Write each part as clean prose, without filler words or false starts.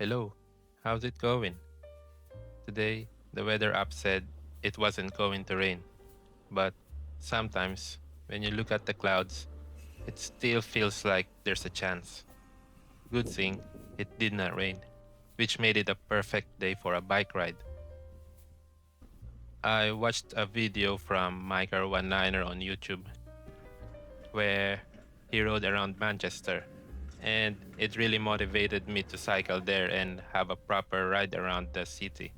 Hello, how's it going? Today, the weather app said it wasn't going to rain, but sometimes when you look at the clouds, it still feels like there's a chance. Good thing it did not rain, which made it a perfect day for a bike ride. I watched a video from Micro19er on YouTube where he rode around Manchester, and it really motivated me to cycle there and have a proper ride around the city.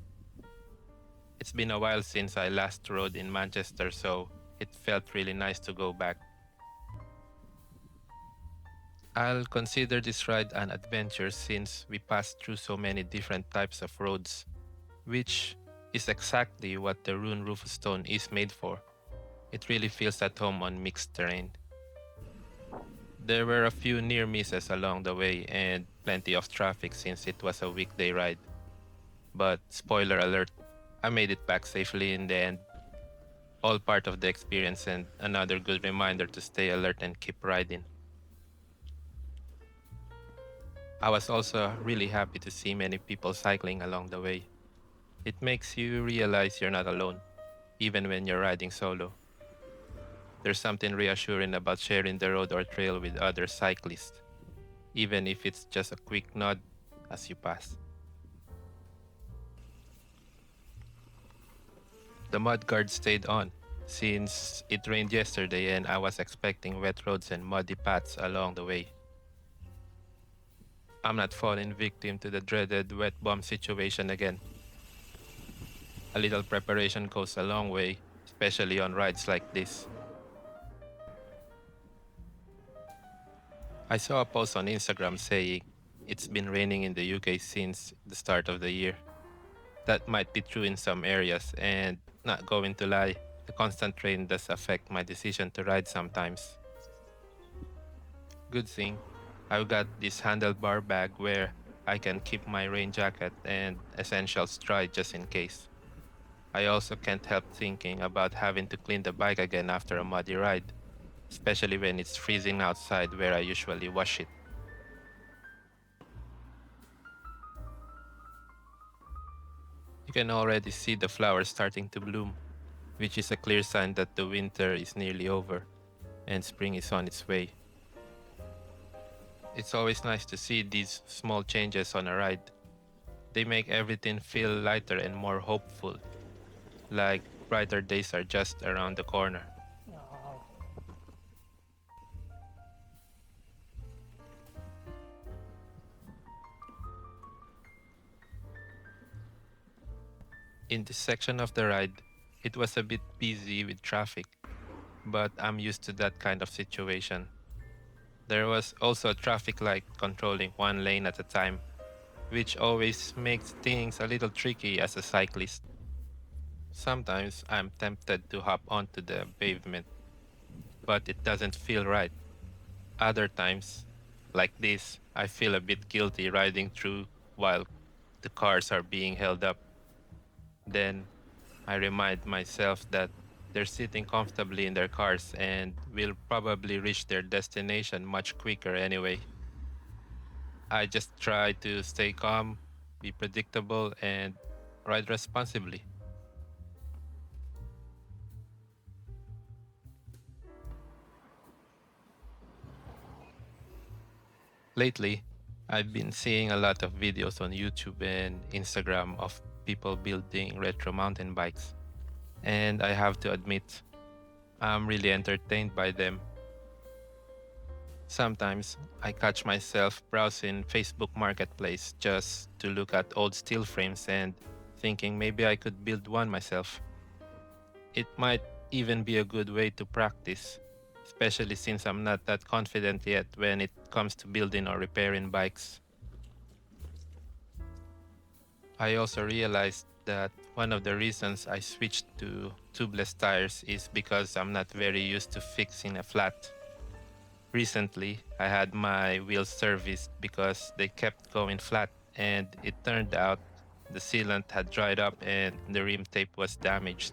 It's been a while since I last rode in Manchester, so it felt really nice to go back. I'll consider this ride an adventure since we passed through so many different types of roads, which is exactly what the Rune Roof Stone is made for. It really feels at home on mixed terrain. There were a few near misses along the way and plenty of traffic since it was a weekday ride. But spoiler alert, I made it back safely in the end. All part of the experience and another good reminder to stay alert and keep riding. I was also really happy to see many people cycling along the way. It makes you realize you're not alone, even when you're riding solo. There's something reassuring about sharing the road or trail with other cyclists, even if it's just a quick nod as you pass. The mudguard stayed on, since it rained yesterday and I was expecting wet roads and muddy paths along the way. I'm not falling victim to the dreaded wet bomb situation again. A little preparation goes a long way, especially on rides like this. I saw a post on Instagram saying it's been raining in the UK since the start of the year. That might be true in some areas, and not going to lie, the constant rain does affect my decision to ride sometimes. Good thing, I've got this handlebar bag where I can keep my rain jacket and essentials dry just in case. I also can't help thinking about having to clean the bike again after a muddy ride, especially when it's freezing outside where I usually wash it. You can already see the flowers starting to bloom, which is a clear sign that the winter is nearly over and spring is on its way. It's always nice to see these small changes on a ride. They make everything feel lighter and more hopeful, like brighter days are just around the corner. In this section of the ride, it was a bit busy with traffic, but I'm used to that kind of situation. There was also a traffic light controlling one lane at a time, which always makes things a little tricky as a cyclist. Sometimes I'm tempted to hop onto the pavement, but it doesn't feel right. Other times, like this, I feel a bit guilty riding through while the cars are being held up. Then I remind myself that they're sitting comfortably in their cars and will probably reach their destination much quicker anyway. I just try to stay calm, be predictable, and ride responsibly. Lately, I've been seeing a lot of videos on YouTube and Instagram of people building retro mountain bikes, and I have to admit, I'm really entertained by them. Sometimes I catch myself browsing Facebook Marketplace just to look at old steel frames and thinking maybe I could build one myself. It might even be a good way to practice, especially since I'm not that confident yet when it comes to building or repairing bikes. I also realized that one of the reasons I switched to tubeless tires is because I'm not very used to fixing a flat. Recently, I had my wheels serviced because they kept going flat, and it turned out the sealant had dried up and the rim tape was damaged.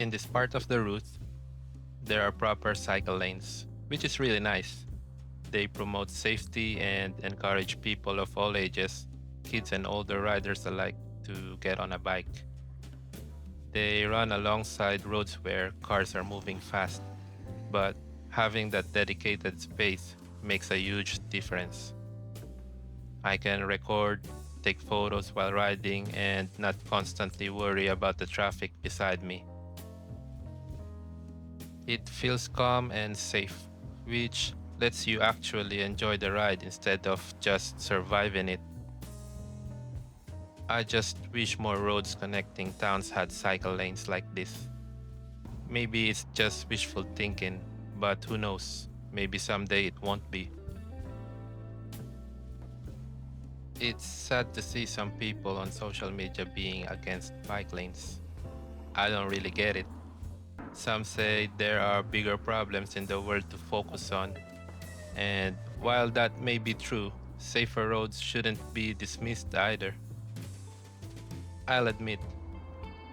In this part of the route, there are proper cycle lanes, which is really nice. They promote safety and encourage people of all ages, kids and older riders alike, to get on a bike. They run alongside roads where cars are moving fast, but having that dedicated space makes a huge difference. I can record, take photos while riding, and not constantly worry about the traffic beside me. It feels calm and safe, which lets you actually enjoy the ride instead of just surviving it. I just wish more roads connecting towns had cycle lanes like this. Maybe it's just wishful thinking, but who knows? Maybe someday it won't be. It's sad to see some people on social media being against bike lanes. I don't really get it. Some say there are bigger problems in the world to focus on, and while that may be true, safer roads shouldn't be dismissed either. I'll admit,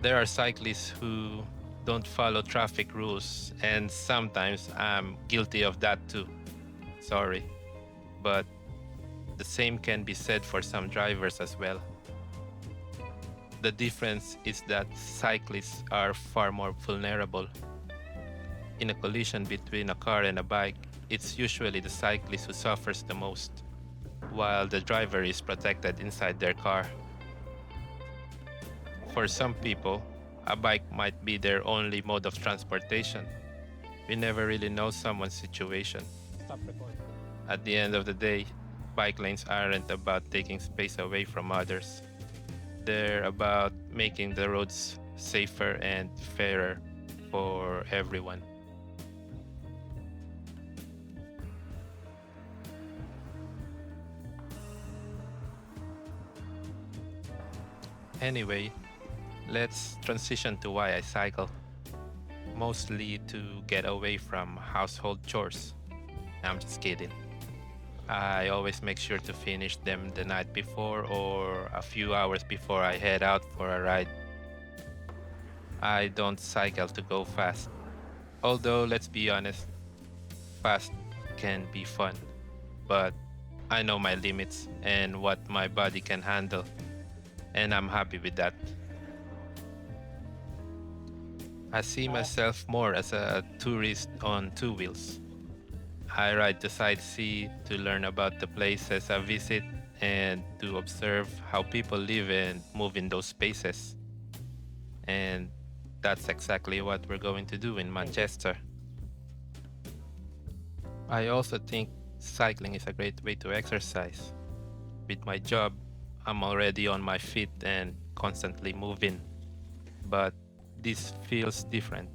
there are cyclists who don't follow traffic rules, and sometimes I'm guilty of that too. Sorry. But the same can be said for some drivers as well. The difference is that cyclists are far more vulnerable. In a collision between a car and a bike, it's usually the cyclist who suffers the most, while the driver is protected inside their car. For some people, a bike might be their only mode of transportation. We never really know someone's situation. Stop recording. At the end of the day, bike lanes aren't about taking space away from others. They're about making the roads safer and fairer for everyone. Anyway, let's transition to why I cycle. Mostly to get away from household chores. I'm just kidding. I always make sure to finish them the night before or a few hours before I head out for a ride. I don't cycle to go fast. Although, let's be honest, fast can be fun. But I know my limits and what my body can handle, and I'm happy with that. I see myself more as a tourist on two wheels. I ride to sightsee, to learn about the places I visit, and to observe how people live and move in those spaces. And that's exactly what we're going to do in Manchester. I also think cycling is a great way to exercise. With my job, I'm already on my feet and constantly moving. But this feels different.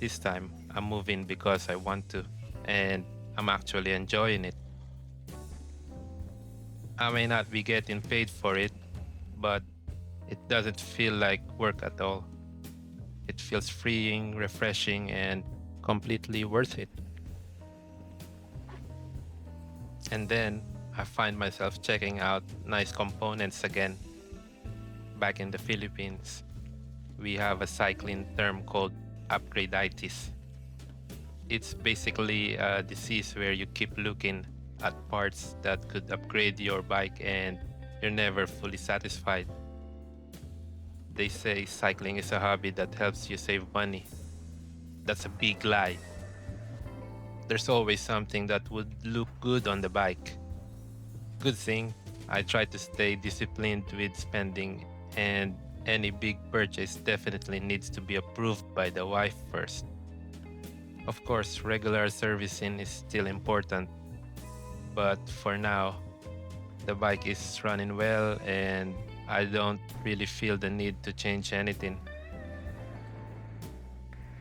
This time, I'm moving because I want to, and I'm actually enjoying it. I may not be getting paid for it, but it doesn't feel like work at all. It feels freeing, refreshing, and completely worth it. And then I find myself checking out nice components again. Back in the Philippines, we have a cycling term called Upgraditis. It's basically a disease where you keep looking at parts that could upgrade your bike and you're never fully satisfied. They say cycling is a hobby that helps you save money. That's a big lie. There's always something that would look good on the bike. Good thing, I try to stay disciplined with spending, and any big purchase definitely needs to be approved by the wife first. Of course, regular servicing is still important, but for now, the bike is running well and I don't really feel the need to change anything.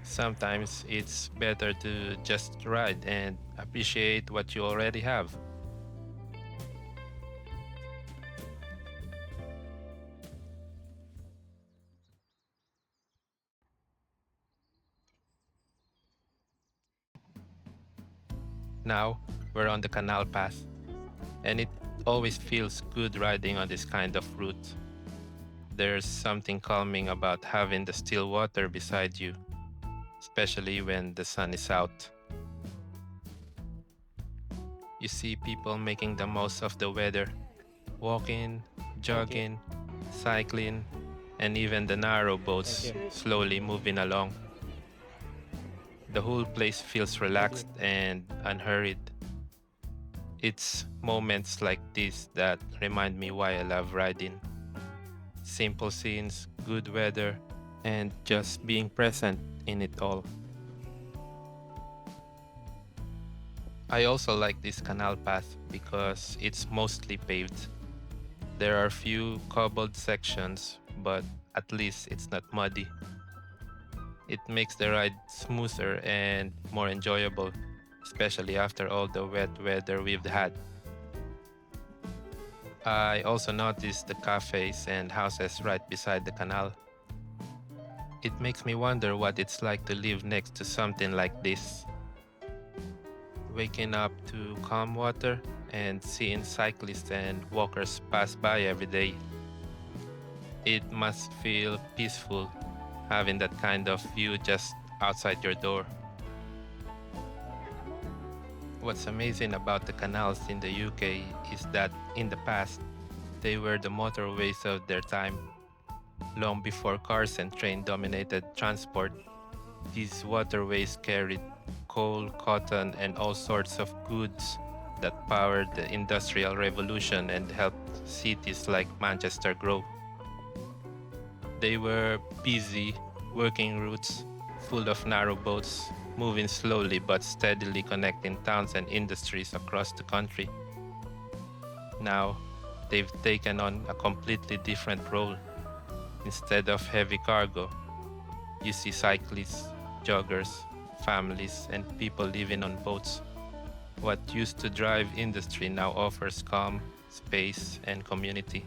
Sometimes it's better to just ride and appreciate what you already have. Now, we're on the Canal path, and it always feels good riding on this kind of route. There's something calming about having the still water beside you, especially when the sun is out. You see people making the most of the weather, walking, jogging, cycling, and even the narrow boats slowly moving along. The whole place feels relaxed and unhurried. It's moments like this that remind me why I love riding. Simple scenes, good weather, and just being present in it all. I also like this canal path because it's mostly paved. There are few cobbled sections, but at least it's not muddy. It makes the ride smoother and more enjoyable, especially after all the wet weather we've had. I also noticed the cafes and houses right beside the canal. It makes me wonder what it's like to live next to something like this. Waking up to calm water and seeing cyclists and walkers pass by every day. It must feel peaceful having that kind of view just outside your door. What's amazing about the canals in the UK is that in the past, they were the motorways of their time. Long before cars and train dominated transport, these waterways carried coal, cotton, and all sorts of goods that powered the Industrial Revolution and helped cities like Manchester grow. They were busy, working routes full of narrow boats, moving slowly but steadily connecting towns and industries across the country. Now, they've taken on a completely different role. Instead of heavy cargo, you see cyclists, joggers, families, and people living on boats. What used to drive industry now offers calm, space, and community.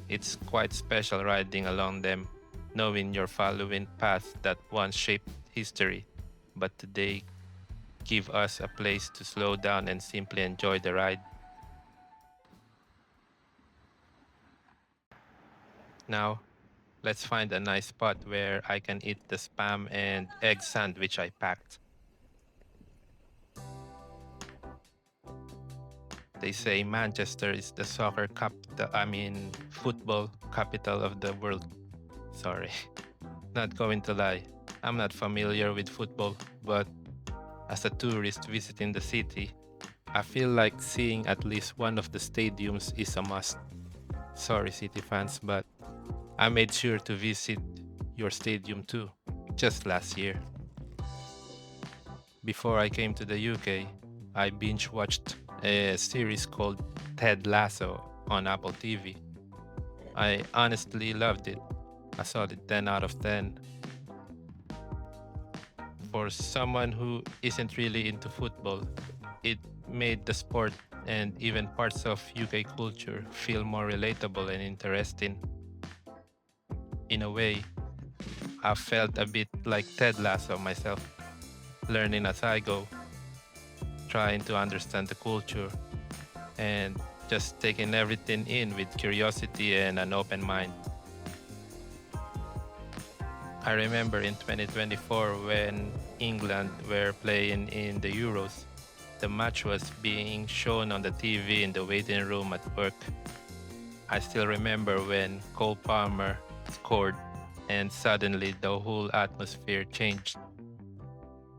It's quite special riding along them, knowing you're following paths that once shaped history, but today give us a place to slow down and simply enjoy the ride. Now, let's find a nice spot where I can eat the spam and egg sandwich I packed. They say Manchester is the soccer capital, football capital of the world. Sorry, not going to lie. I'm not familiar with football, but as a tourist visiting the city, I feel like seeing at least one of the stadiums is a must. Sorry, City fans, but I made sure to visit your stadium too, just last year. Before I came to the UK, I binge watched a series called Ted Lasso on Apple TV. I honestly loved it. A solid 10 out of 10. For someone who isn't really into football, it made the sport and even parts of UK culture feel more relatable and interesting. In a way, I felt a bit like Ted Lasso myself, learning as I go, trying to understand the culture, and just taking everything in with curiosity and an open mind. I remember in 2024 when England were playing in the Euros, the match was being shown on the TV in the waiting room at work. I still remember when Cole Palmer scored and suddenly the whole atmosphere changed.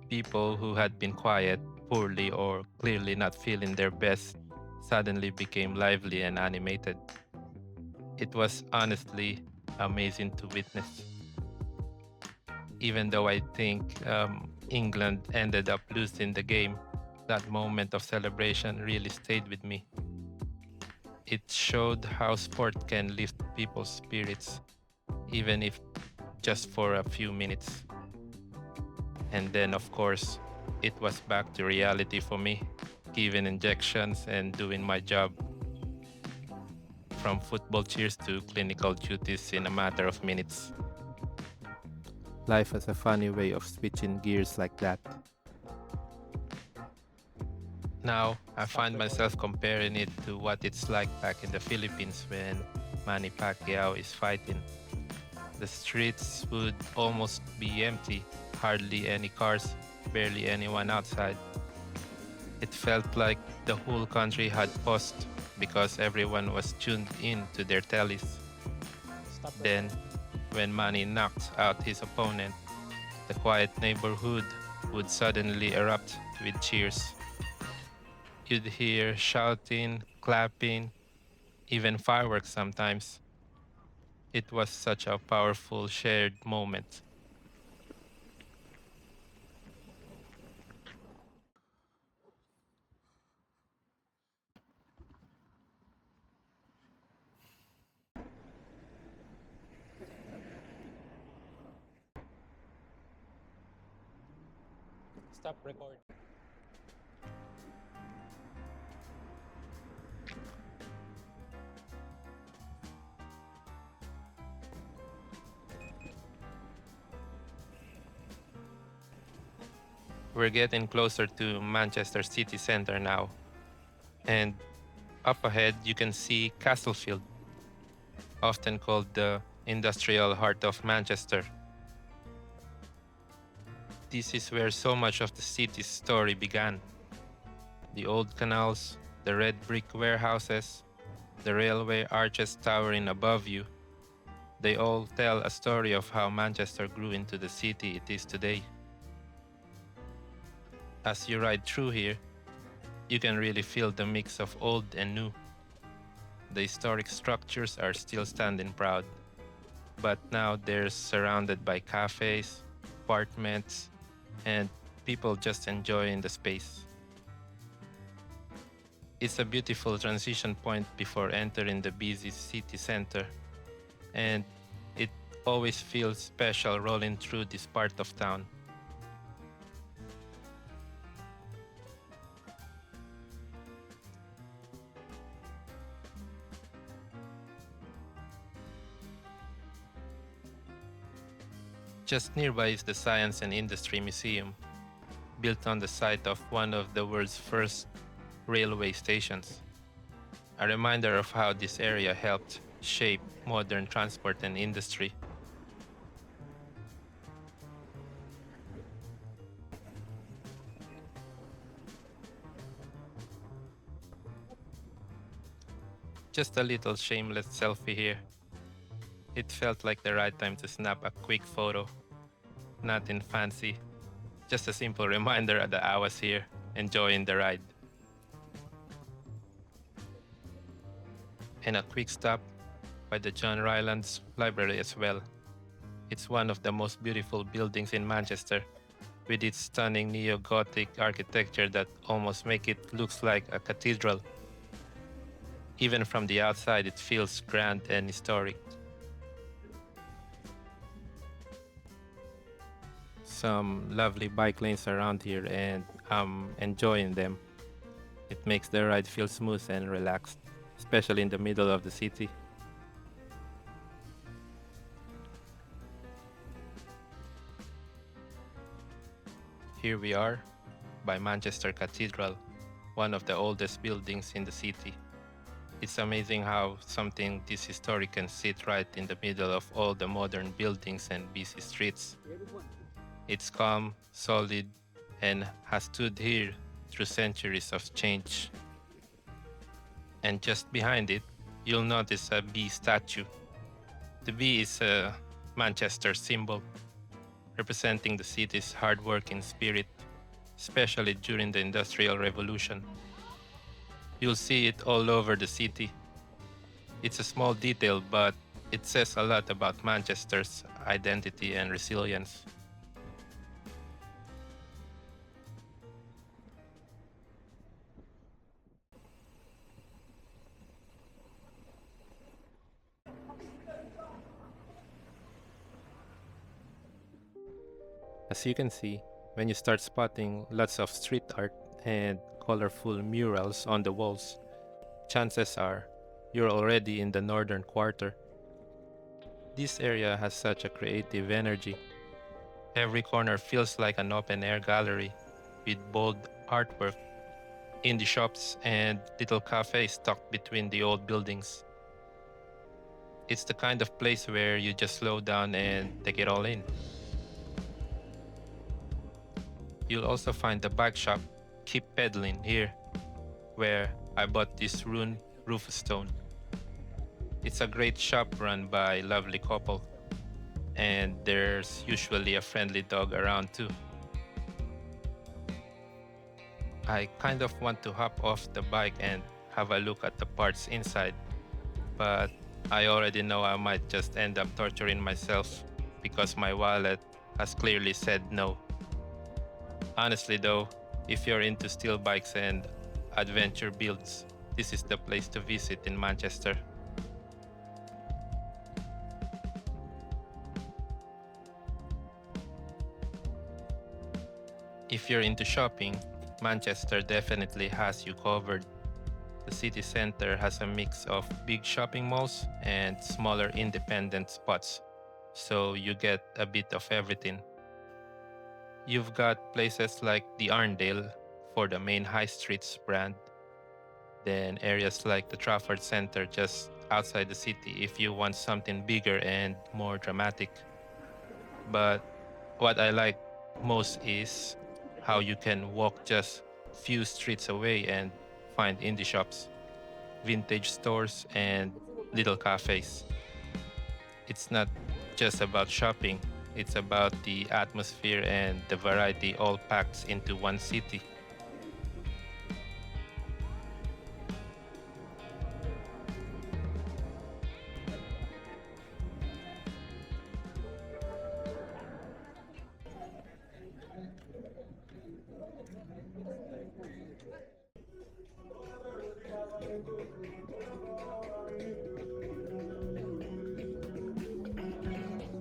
People who had been quiet, poorly, or clearly not feeling their best suddenly became lively and animated. It was honestly amazing to witness. Even though I think England ended up losing the game, that moment of celebration really stayed with me. It showed how sport can lift people's spirits, even if just for a few minutes. And then, of course, it was back to reality for me, giving injections and doing my job. From football cheers to clinical duties in a matter of minutes. Life has a funny way of switching gears like that. Now, I find myself comparing it to what it's like back in the Philippines when Manny Pacquiao is fighting. The streets would almost be empty, hardly any cars, barely anyone outside. It felt like the whole country had paused because everyone was tuned in to their tellies. Then, when Manny knocked out his opponent, the quiet neighborhood would suddenly erupt with cheers. You'd hear shouting, clapping, even fireworks sometimes. It was such a powerful shared moment. Stop recording. We're getting closer to Manchester city center now, and up ahead you can see Castlefield, often called the industrial heart of Manchester. This is where so much of the city's story began. The old canals, the red brick warehouses, the railway arches towering above you, they all tell a story of how Manchester grew into the city it is today. As you ride through here, you can really feel the mix of old and new. The historic structures are still standing proud, but now they're surrounded by cafes, apartments, and people just enjoying the space. It's a beautiful transition point before entering the busy city center, and it always feels special rolling through this part of town. Just nearby is the Science and Industry Museum, built on the site of one of the world's first railway stations. A reminder of how this area helped shape modern transport and industry. Just a little shameless selfie here. It felt like the right time to snap a quick photo. Nothing fancy, just a simple reminder that I was here, enjoying the ride. And a quick stop by the John Rylands Library as well. It's one of the most beautiful buildings in Manchester, with its stunning neo-Gothic architecture that almost make it looks like a cathedral. Even from the outside, it feels grand and historic. Some lovely bike lanes around here, and I'm enjoying them. It makes the ride feel smooth and relaxed, especially in the middle of the city. Here we are by Manchester Cathedral, one of the oldest buildings in the city. It's amazing how something this historic can sit right in the middle of all the modern buildings and busy streets. It's calm, solid, and has stood here through centuries of change. And just behind it, you'll notice a bee statue. The bee is a Manchester symbol, representing the city's hard-working spirit, especially during the Industrial Revolution. You'll see it all over the city. It's a small detail, but it says a lot about Manchester's identity and resilience. As you can see, when you start spotting lots of street art and colorful murals on the walls, chances are you're already in the northern quarter. This area has such a creative energy. Every corner feels like an open air gallery with bold artwork, indie shops, and little cafes tucked between the old buildings. It's the kind of place where you just slow down and take it all in. You'll also find the bike shop Keep Pedaling here, where I bought this rune roof stone. It's a great shop run by a lovely couple, and there's usually a friendly dog around too. I kind of want to hop off the bike and have a look at the parts inside, but I already know I might just end up torturing myself because my wallet has clearly said no. Honestly though, if you're into steel bikes and adventure builds, this is the place to visit in Manchester. If you're into shopping, Manchester definitely has you covered. The city center has a mix of big shopping malls and smaller independent spots, so you get a bit of everything. You've got places like the Arndale for the main high streets brand, then areas like the Trafford Center just outside the city if you want something bigger and more dramatic. But what I like most is how you can walk just few streets away and find indie shops, vintage stores, and little cafes. It's not just about shopping, it's about the atmosphere and the variety all packed into one city.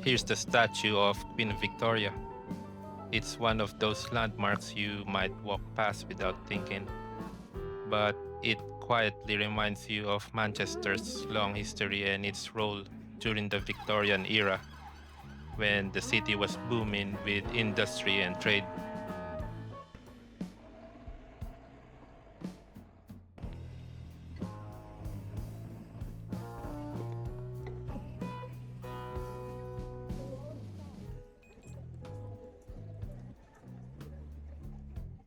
Here's the statue of Queen Victoria. It's one of those landmarks you might walk past without thinking, but it quietly reminds you of Manchester's long history and its role during the Victorian era when the city was booming with industry and trade.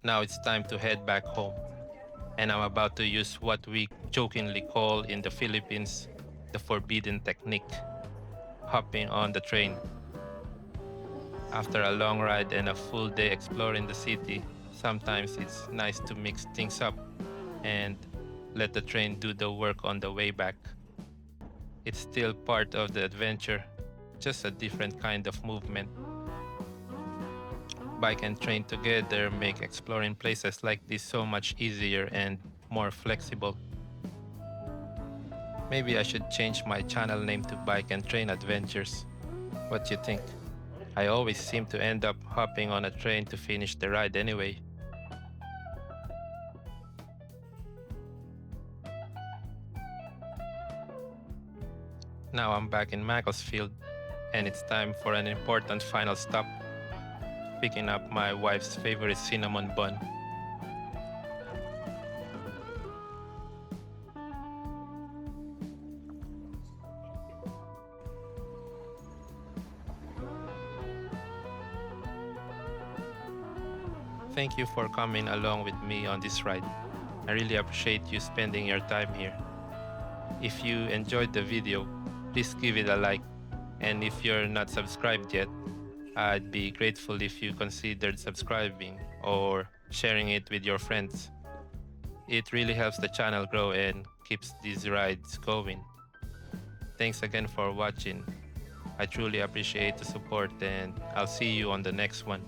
Now it's time to head back home, and I'm about to use what we jokingly call in the Philippines the forbidden technique, hopping on the train. After a long ride and a full day exploring the city, sometimes it's nice to mix things up and let the train do the work on the way back. It's still part of the adventure, just a different kind of movement. Bike and train together make exploring places like this so much easier and more flexible. Maybe I should change my channel name to Bike and Train Adventures. What do you think? I always seem to end up hopping on a train to finish the ride anyway. Now I'm back in Macclesfield, and it's time for an important final stop, picking up my wife's favorite cinnamon bun. Thank you for coming along with me on this ride. I really appreciate you spending your time here. If you enjoyed the video, please give it a like, and if you're not subscribed yet, I'd be grateful if you considered subscribing or sharing it with your friends. It really helps the channel grow and keeps these rides going. Thanks again for watching. I truly appreciate the support, and I'll see you on the next one.